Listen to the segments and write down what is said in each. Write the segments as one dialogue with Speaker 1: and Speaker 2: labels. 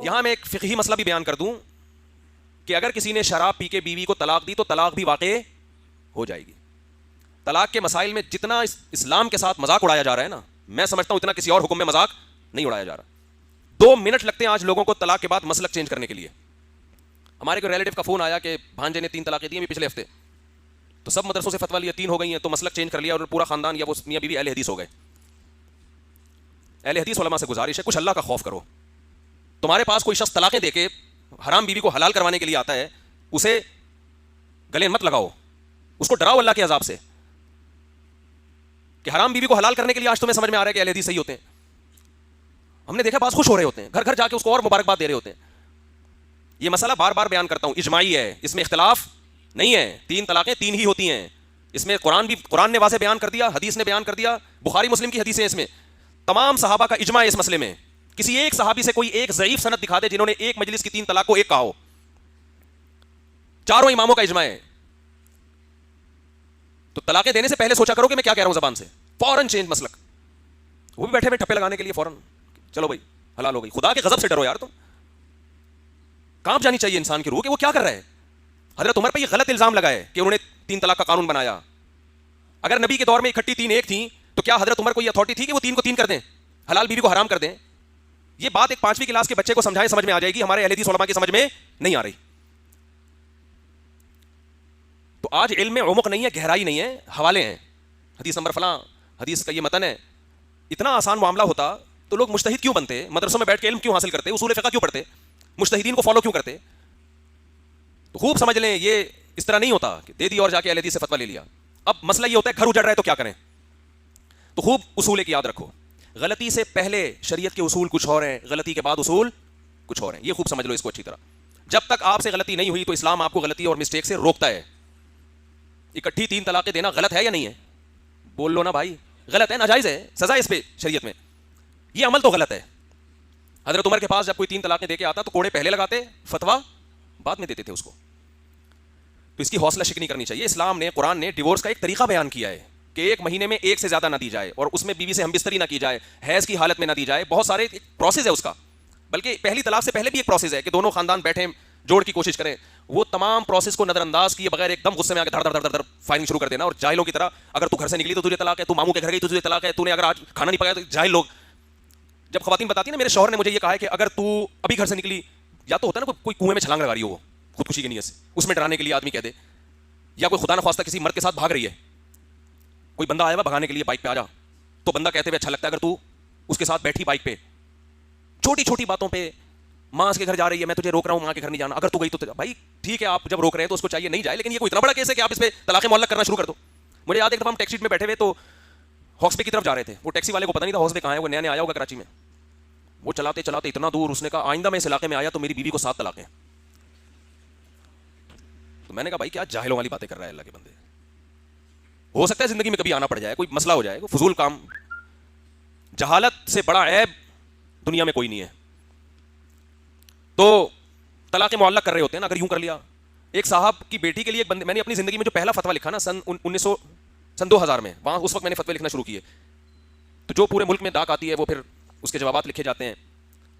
Speaker 1: یہاں میں ایک فقہی مسئلہ بھی بیان کر دوں کہ اگر کسی نے شراب پی کے بیوی کو طلاق دی تو طلاق بھی واقع ہو جائے گی. طلاق کے مسائل میں جتنا اسلام کے ساتھ مذاق اڑایا جا رہا ہے نا, میں سمجھتا ہوں اتنا کسی اور حکم میں مذاق نہیں اڑایا جا رہا. 2 منٹ لگتے ہیں آج لوگوں کو طلاق کے بعد مسلک چینج کرنے کے لیے. ہمارے کوئی ریلیٹو کا فون آیا کہ بھانجے نے 3 طلاقیں دی پچھلے ہفتے, تو سب مدرسوں سے فتویٰ لیا 3 ہو گئی ہیں, تو مسلک چینج کر لیا اور پورا خاندان یا وہ میاں بیوی اہل حدیث ہو گئے. اہل حدیث علماء سے گزارش ہے کچھ اللہ کا خوف کرو. تمہارے پاس کوئی شخص طلاقیں دے کے حرام بیوی کو حلال کروانے کے لیے آتا ہے, اسے گلے مت لگاؤ, اس کو ڈراؤ اللہ کے عذاب سے کہ حرام بیوی کو حلال کرنے کے لیے آج تمہیں سمجھ میں آ رہا ہے کہ اہل حدیث صحیح ہوتے ہیں. ہم نے دیکھا بعض خوش ہو رہے ہوتے ہیں, گھر گھر جا کے اس کو اور مبارکباد دے رہے ہوتے ہیں. یہ مسئلہ بار بار بیان کرتا ہوں, اجماعی ہے, اس میں اختلاف نہیں ہے. 3 طلاقیں 3 ہی ہوتی ہیں. اس میں قرآن نے واضح بیان کر دیا, حدیث نے بیان کر دیا, بخاری مسلم کی حدیثیں اس میں. تمام صحابہ کا اجماع ہے اس مسئلے میں. کسی ایک صحابی سے کوئی ایک ضعیف سند دکھا دے جنہوں نے ایک مجلس کی 3 طلاق کو ایک کہا ہو. چاروں اماموں کا اجماع ہے. تو طلاقیں دینے سے پہلے سوچا کرو کہ میں کیا کہہ رہا ہوں زبان سے, فوراً چینج مسلک. وہ بھی بیٹھے ہوئے ٹھپے لگانے کے لیے فوراً چلو بھائی حلال ہو گئی. خدا کے غضب سے ڈرو یار, تم کانپ جانی چاہیے انسان کی روح کہ وہ کیا کر رہا ہے. حضرت عمر پہ یہ غلط الزام لگا ہے کہ انہوں نے 3 طلاق کا قانون بنایا. اگر نبی کے دور میں اکٹھی 3 ایک تھیں تو کیا حضرت عمر کو یہ اتھارٹی تھی کہ وہ 3 کو 3 کر دیں, حلال بیوی کو حرام کر دیں؟ یہ بات ایک 5ویں کلاس کے بچے کو سمجھائیں سمجھ میں آ جائے گی, ہمارے اہل حدیث علماء کی سمجھ میں نہیں آ رہی. تو آج علم میں عمق نہیں ہے, گہرائی نہیں ہے, حوالے ہیں. حدیث نمبر فلاں, حدیث کا یہ متن ہے. اتنا آسان معاملہ ہوتا تو لوگ مجتہد کیوں بنتے, مدرسوں میں بیٹھ کے علم کیوں حاصل کرتے, اصول فقہ کیوں پڑھتے, مجتہدین کو فالو کیوں کرتے. تو خوب سمجھ لیں یہ اس طرح نہیں ہوتا کہ دے دی اور جا کے اہل حدیث سے فتویٰ لے لیا. اب مسئلہ یہ ہوتا ہے گھر اجڑ رہا ہے تو کیا کریں. تو خوب اصول ایک یاد رکھو, غلطی سے پہلے شریعت کے اصول کچھ اور ہیں, غلطی کے بعد اصول کچھ اور ہیں. یہ خوب سمجھ لو اس کو اچھی طرح. جب تک آپ سے غلطی نہیں ہوئی تو اسلام آپ کو غلطی اور مسٹیک سے روکتا ہے. اکٹھی 3 طلاقیں دینا غلط ہے یا نہیں ہے؟ بول لو نا بھائی, غلط ہے, ناجائز ہے, سزا اس پہ شریعت میں. یہ عمل تو غلط ہے. حضرت عمر کے پاس جب کوئی 3 طلاقیں دے کے آتا تو کوڑے پہلے لگاتے, فتویٰ بعد میں دیتے تھے اس کو. تو اس کی حوصلہ شکنی کرنی چاہیے. اسلام نے, قرآن نے ڈیورس کا ایک طریقہ بیان کیا ہے کہ 1 مہینے میں 1 سے زیادہ نہ دی جائے, اور اس میں بیوی سے ہم بستری نہ کی جائے, حیض کی حالت میں نہ دی جائے. بہت سارے پروسیس ہے اس کا, بلکہ پہلی طلاق سے پہلے بھی ایک پروسیس ہے کہ دونوں خاندان بیٹھیں, جوڑ کی کوشش کریں. وہ تمام پروسیس کو نظر انداز کیے بغیر ایک دم غصے میں آ کے دھڑ دھڑ دھڑ دھڑ فائرنگ شروع کر دینا, اور جاہلوں کی طرح اگر تو گھر سے نکلی تو تجھے طلاق ہے, تو ماموں کے گھر گئی تو تجھے طلاق ہے, تو نے اگر آج کھانا نہیں پکایا تو جاہل لوگ. جب خواتین بتاتی ہیں نا میرے شوہر نے مجھے یہ کہا ہے کہ اگر تو ابھی گھر سے نکلی, یا تو ہوتا ہے نا کوئی کنویں میں چھلانگ لگا رہی ہو وہ خودکشی کی نیت سے, اس میں ڈرانے کے لیے آدمی کہہ دے, یا کوئی خدا نخواستہ کسی مرد کے ساتھ بھاگ رہی ہے, کوئی بندہ آیا ہوا بھگانے کے لیے بائک پہ آ جا, تو بندہ کہتے ہوئے اچھا لگتا ہے اگر تو اس کے ساتھ بیٹھی بائک پہ, چھوٹی چھوٹی باتوں پہ, ماں کے گھر جا رہی ہے میں تجھے روک رہا ہوں, ماں کے گھر نہیں جانا, اگر تو گئی تو بھائی ٹھیک ہے آپ جب روک رہے ہیں تو اس کو چاہیے نہیں جائے, لیکن یہ کوئی اتنا بڑا کیس ہے کہ آپ اس پہ طلاق معلق کرنا شروع کر دو. مجھے یاد ہے ایک دفعہ ہم ٹیکسی میں بیٹھے ہوئے تو ہاکس بے کی طرف جا رہے تھے. وہ ٹیکسی والے کو پتہ نہیں تھا ہاکس بے کہاں ہے, وہ نیا نیا آیا ہوگا کراچی میں. وہ چلاتے چلاتے اتنا دور, اس نے کہا آئندہ میں اس علاقے میں آیا تو میری بیوی کو 7 طلاقیں. تو میں نے کہا بھائی کیا جاہلوں والی باتیں کر رہا ہے اللہ کے بندے, ہو سکتا ہے زندگی میں کبھی آنا پڑ جائے, کوئی مسئلہ ہو جائے, کوئی فضول کام. جہالت سے بڑا عیب دنیا میں کوئی نہیں ہے. تو طلاق معلق کر رہے ہوتے ہیں نا, اگر یوں کر لیا. ایک صاحب کی بیٹی کے لیے ایک بندے, میں نے اپنی زندگی میں جو پہلا فتویٰ لکھا نا سن 2000 میں, وہاں اس وقت میں نے فتوے لکھنا شروع کیے, تو جو پورے ملک میں ڈاک آتی ہے وہ پھر اس کے جوابات لکھے جاتے ہیں.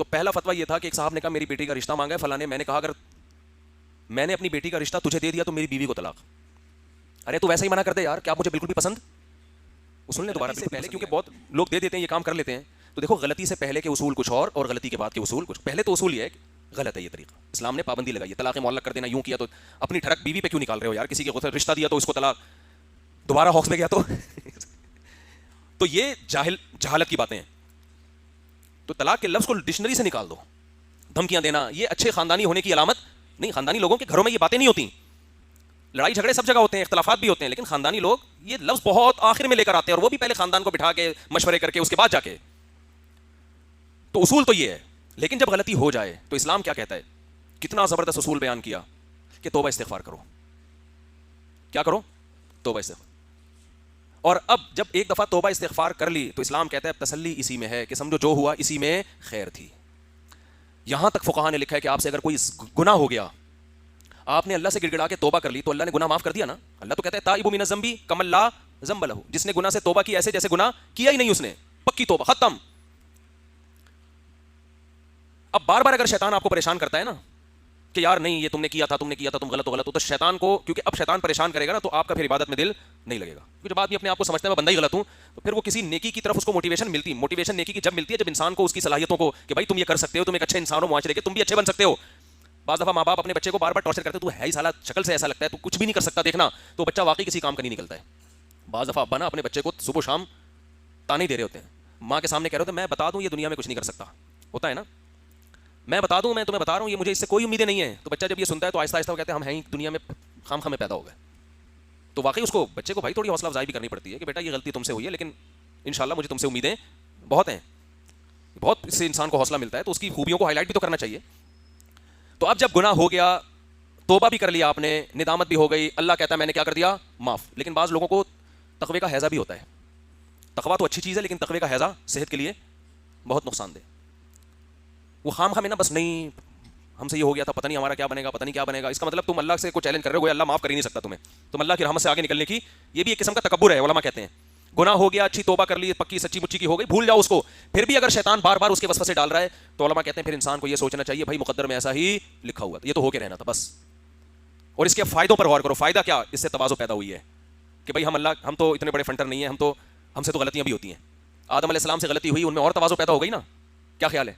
Speaker 1: تو پہلا فتویٰ یہ تھا کہ ایک صاحب نے کہا میری بیٹی کا رشتہ مانگا ہے فلاں نے. میں نے کہا اگر میں نے اپنی بیٹی کا رشتہ تجھے دے دیا تو میری بیوی کو طلاق. ارے تو ویسے ہی منع کر دے یار, کیا مجھے بالکل بھی پسند. اصول نے دوبارہ سے پہلے, کیونکہ بہت لوگ دے دیتے ہیں یہ کام کر لیتے ہیں. تو دیکھو غلطی سے پہلے کے اصول کچھ اور غلطی کے بعد کے اصول کچھ. پہلے تو اصول یہ ہے کہ غلط ہے یہ طریقہ, اسلام نے پابندی لگائی ہے. طلاق معلق کر دینا یوں کیا تو اپنی ٹھڑک بیوی پہ کیوں نکال رہے ہو یار, کسی کے رشتہ دیا تو اس کو طلاق, دوبارہ ہاکس میں گیا تو یہ جہالت کی باتیں ہیں. تو طلاق کے لفظ کو ڈکشنری سے نکال دو. دھمکیاں دینا یہ اچھے خاندانی ہونے کی علامت نہیں. خاندانی لوگوں کے گھروں میں یہ باتیں نہیں ہوتی. لڑائی جھگڑے سب جگہ ہوتے ہیں, اختلافات بھی ہوتے ہیں, لیکن خاندانی لوگ یہ لفظ بہت آخر میں لے کر آتے ہیں, اور وہ بھی پہلے خاندان کو بٹھا کے مشورے کر کے اس کے بعد جا کے. تو اصول تو یہ ہے, لیکن جب غلطی ہو جائے تو اسلام کیا کہتا ہے, کتنا زبردست اصول بیان کیا کہ توبہ استغفار کرو. کیا کرو؟ توبہ استغفار. اور اب جب ایک دفعہ توبہ استغفار کر لی تو اسلام کہتا ہے اب تسلی اسی میں ہے کہ سمجھو جو ہوا اسی میں خیر تھی. یہاں تک فقہاء نے لکھا ہے کہ آپ سے اگر کوئی گناہ ہو گیا, آپ نے اللہ سے گڑ گڑا کے توبہ کر لی تو اللہ نے گناہ معاف کر دیا نا. اللہ تو کہتا ہے تائب من الذنب کمن لا ذنب لہ, جس نے گناہ سے توبہ کی ایسے جیسے گناہ کیا ہی نہیں اس نے, پکی توبہ ختم. اب بار بار اگر شیطان آپ کو پریشان کرتا ہے نا کہ یار نہیں یہ تم نے کیا تھا تم غلط ہو تو شیطان کو، کیونکہ اب شیطان پریشان کرے گا نا تو آپ کا پھر عبادت میں دل نہیں لگے گا، کیونکہ جب آدمی اپنے آپ کو سمجھتا ہے میں بندہ ہی غلط ہوں تو پھر وہ کسی نیکی کی طرف اس کو موٹیویشن نیکی کی جب ملتی ہے جب انسان کو اس کی صلاحیتوں کو کہ بھائی تم یہ کر سکتے ہو، تم ایک اچھے انسان ہو معاشرے کے، تم بھی اچھے بن سکتے ہو. بعض دفعہ ماں باپ اپنے بچے کو بار بار ٹارچر کرتے تو ہے ہی سالہ شکل سے ایسا لگتا ہے تو کچھ بھی نہیں کر سکتا، دیکھنا تو بچہ واقعی کسی کام کا نہیں نکلتا ہے. بعض دفعہ ابا نا اپنے بچے کو صبح شام تانے دے رہے ہوتے ہیں، ماں کے سامنے کہہ رہے ہوتے ہیں میں بتا دوں یہ دنیا میں کچھ نہیں کر سکتا، ہوتا ہے نا، میں بتا دوں، میں تمہیں بتا رہا ہوں یہ مجھے اس سے کوئی امیدیں نہیں ہیں. تو بچہ جب یہ سنتا ہے تو آہستہ آہستہ وہ کہتے ہیں ہم ہیں ہی دنیا میں خام خامے پیدا ہو گئے. تو واقعی اس کو بچے کو بھائی تھوڑی حوصلہ افزائی بھی کرنی پڑتی ہے کہ بیٹا یہ غلطی تم سے ہوئی ہے لیکن انشاءاللہ مجھے تم سے امیدیں بہت ہیں، بہت اس سے انسان کو حوصلہ ملتا ہے، تو اس کی خوبیوں کو ہائی لائٹ بھی تو کرنا چاہیے. تو اب جب گناہ ہو گیا، توبہ بھی کر لیا آپ نے، ندامت بھی ہو گئی، اللہ کہتا ہے میں نے کیا کر دیا، معاف. لیکن بعض لوگوں کو تقوی کا ہیضہ بھی ہوتا ہے. تقوی تو اچھی چیز ہے لیکن تقوی کا ہیضہ صحت کے لیے بہت نقصان دہ. وہ خام خام ہے نا، بس نہیں ہم سے یہ ہو گیا تھا، پتہ نہیں ہمارا کیا بنے گا، پتہ نہیں کیا بنے گا. اس کا مطلب تم اللہ سے کوئی چیلنج کر رہے ہو، اللہ معاف کر ہی نہیں سکتا تمہیں، تم اللہ کی رحمت سے آگے نکلنے کی، یہ بھی ایک قسم کا تکبر ہے. علماء کہتے ہیں گناہ ہو گیا، اچھی توبہ کر لی، پکی سچی مچی کی ہو گئی، بھول جاؤ اس کو، پھر بھی اگر شیطان بار بار اس کے وسوسے ڈال رہا ہے تو علماء کہتے ہیں پھر انسان کو یہ سوچنا چاہیے بھائی مقدر میں ایسا ہی لکھا ہوا تھا، یہ تو ہو کے رہنا تھا بس. اور اس کے فائدوں پر غور کرو. فائدہ کیا، اس سے تواضع پیدا ہوئی ہے کہ بھائی ہم تو اتنے بڑے فنٹر نہیں ہیں، ہم سے تو غلطیاں بھی ہوتی ہیں. آدم علیہ السلام سے غلطی ہوئی، ان میں اور تواضع پیدا ہو گئی نا. کیا خیال ہے؟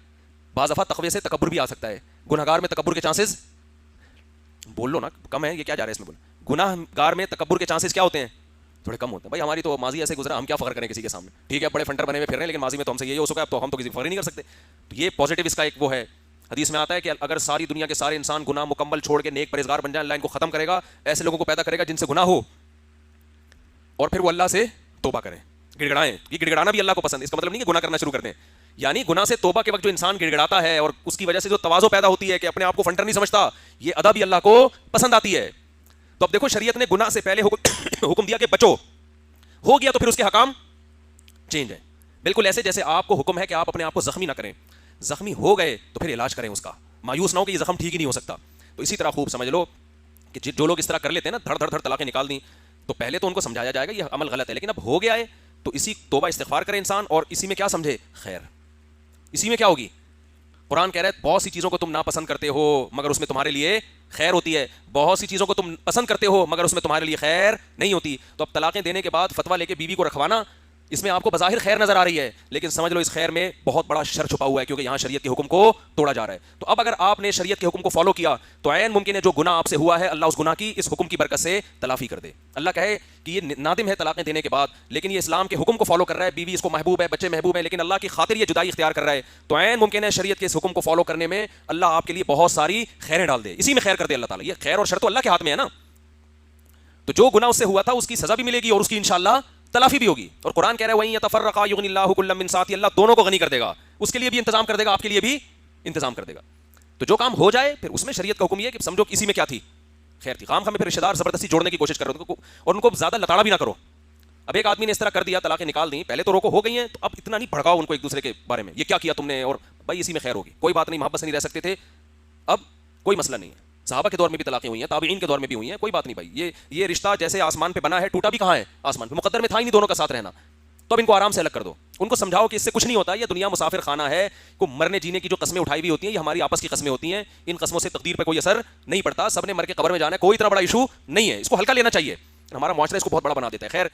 Speaker 1: بعض دفعہ تقوی سے تکبر بھی آ سکتا ہے. گنہگار میں تکبر کے چانسز بول لو نا کم ہے، یہ کیا جا رہا ہے اس میں بول. گناہ گار میں تکبر کے چانسز کیا ہوتے ہیں؟ تھوڑے کم ہوتے ہیں. بھائی ہماری تو ماضی ایسے گزرا، ہم کیا فخر کریں کسی کے سامنے، ٹھیک ہے بڑے فنٹر بنے ہوئے پھر رہے ہیں لیکن ماضی میں تو ہم سے یہ ہو سکا ہے تو ہم تو کسی فخر ہی نہیں کر سکتے. تو یہ پازیٹیو اس کا ایک وہ ہے. حدیث میں آتا ہے کہ اگر ساری دنیا کے سارے انسان گناہ مکمل چھوڑ کے نیک پرہیزگار بن جائیں، اللہ ان کو ختم کرے گا، ایسے لوگوں کو پیدا کرے گا جن سے گناہ ہو اور پھر وہ اللہ سے توبہ کریں، گڑگڑائیں. یہ گڑگڑانا بھی اللہ کو پسند ہے. اس کا مطلب نہیں کہ گناہ کرنا شروع کر دیں، یعنی گناہ سے توبہ کے وقت جو انسان گڑگڑاتا ہے اور اس کی وجہ سے جو تواضع پیدا ہوتی ہے کہ اپنے آپ کو فنٹر نہیں سمجھتا، یہ ادا بھی اللہ کو پسند آتی ہے. تو اب دیکھو شریعت نے گناہ سے پہلے حکم دیا کہ بچو، ہو گیا تو پھر اس کے حکام چینج ہے. بالکل ایسے جیسے آپ کو حکم ہے کہ آپ اپنے آپ کو زخمی نہ کریں، زخمی ہو گئے تو پھر علاج کریں اس کا، مایوس نہ ہو کہ یہ زخم ٹھیک ہی نہیں ہو سکتا. تو اسی طرح خوب سمجھ لو کہ جو لوگ اس طرح کر لیتے ہیں نا، دھڑ طلاقیں نکال دیں، تو پہلے تو ان کو سمجھایا جائے گا یہ عمل غلط ہے، لیکن اب ہو گیا ہے تو اسی توبہ استغفار کرے انسان اور اسی میں کیا سمجھے خیر. اسی میں کیا ہوگی؟ قرآن کہہ رہا ہے بہت سی چیزوں کو تم ناپسند کرتے ہو مگر اس میں تمہارے لیے خیر ہوتی ہے، بہت سی چیزوں کو تم پسند کرتے ہو مگر اس میں تمہارے لیے خیر نہیں ہوتی. تو اب طلاقیں دینے کے بعد فتویٰ لے کے بیوی کو رکھوانا، اس میں آپ کو بظاہر خیر نظر آ رہی ہے لیکن سمجھ لو اس خیر میں بہت بڑا شر چھپا ہوا ہے، کیونکہ یہاں شریعت کے حکم کو توڑا جا رہا ہے. تو اب اگر آپ نے شریعت کے حکم کو فالو کیا تو عین ممکن ہے جو گناہ آپ سے ہوا ہے اللہ اس گناہ کی اس حکم کی برکت سے تلافی کر دے. اللہ کہے کہ یہ نادم ہے طلاقیں دینے کے بعد لیکن یہ اسلام کے حکم کو فالو کر رہا ہے، بیوی اس کو محبوب ہے، بچے محبوب ہیں، لیکن اللہ کی خاطر یہ جدائی اختیار کر رہا ہے، تو عین ممکن ہے شریعت کے اس حکم کو فالو کرنے میں اللہ آپ کے لیے بہت ساری خیریں ڈال دے، اسی میں خیر کر دے اللہ تعالیٰ. یہ خیر اور شر تو اللہ کے ہاتھ میں ہے نا. تو جو گناہ اس سے ہوا تھا اس کی سزا بھی ملے گی اور اس کی انشاءاللہ تلافی بھی ہوگی. اور قرآن کہہ رہا ہے وَإِن يَتَفَرَّقَا يُغْنِ اللَّهُ كُلًّا مِّن سَعَتِهِ، اللہ دونوں کو غنی کر دے گا، اس کے لیے بھی انتظام کر دے گا، آپ کے لیے بھی انتظام کر دے گا. تو جو کام ہو جائے پھر اس میں شریعت کا حکم یہ ہے کہ سمجھو اسی میں کیا تھی خیر تھی. خام خامے پھر رشتہ دار زبردستی جوڑنے کی کوشش کر رہے ہو اور ان کو زیادہ لتاڑا بھی نہ کرو. اب ایک آدمی نے اس طرح کر دیا، طلاقیں نکال دیں، پہلے تو روکو ہو گئی ہیں، تو اب اتنا نہیں بھڑکاؤ ان کو ایک دوسرے کے بارے میں، یہ کیا کیا تم نے، اور بھائی اسی میں خیر ہوگی، کوئی بات نہیں، محبت سے نہیں رہ سکتے تھے، اب کوئی مسئلہ نہیں ہے. صحابہ کے دور میں بھی طلاقیں ہوئی ہیں، تابعین کے دور میں بھی ہوئی ہیں، کوئی بات نہیں بھائی. یہ رشتہ جیسے آسمان پہ بنا ہے ٹوٹا بھی کہاں ہے؟ آسمان پہ. مقدر میں تھا ہی نہیں دونوں کا ساتھ رہنا، تو اب ان کو آرام سے الگ کر دو. ان کو سمجھاؤ کہ اس سے کچھ نہیں ہوتا، یہ دنیا مسافر خانہ ہے، کو مرنے جینے کی جو قسمیں اٹھائی ہوئی ہوتی ہیں یہ ہماری آپس کی قسمیں ہوتی ہیں، ان قسموں سے تقدیر پہ کوئی اثر نہیں پڑتا، سب نے مر کے قبر میں جانا ہے، کوئی اتنا بڑا ایشو نہیں ہے، اس کو ہلکا لینا چاہیے. ہمارا معاشرہ اس کو بہت بڑا بنا دیتا ہے. خیر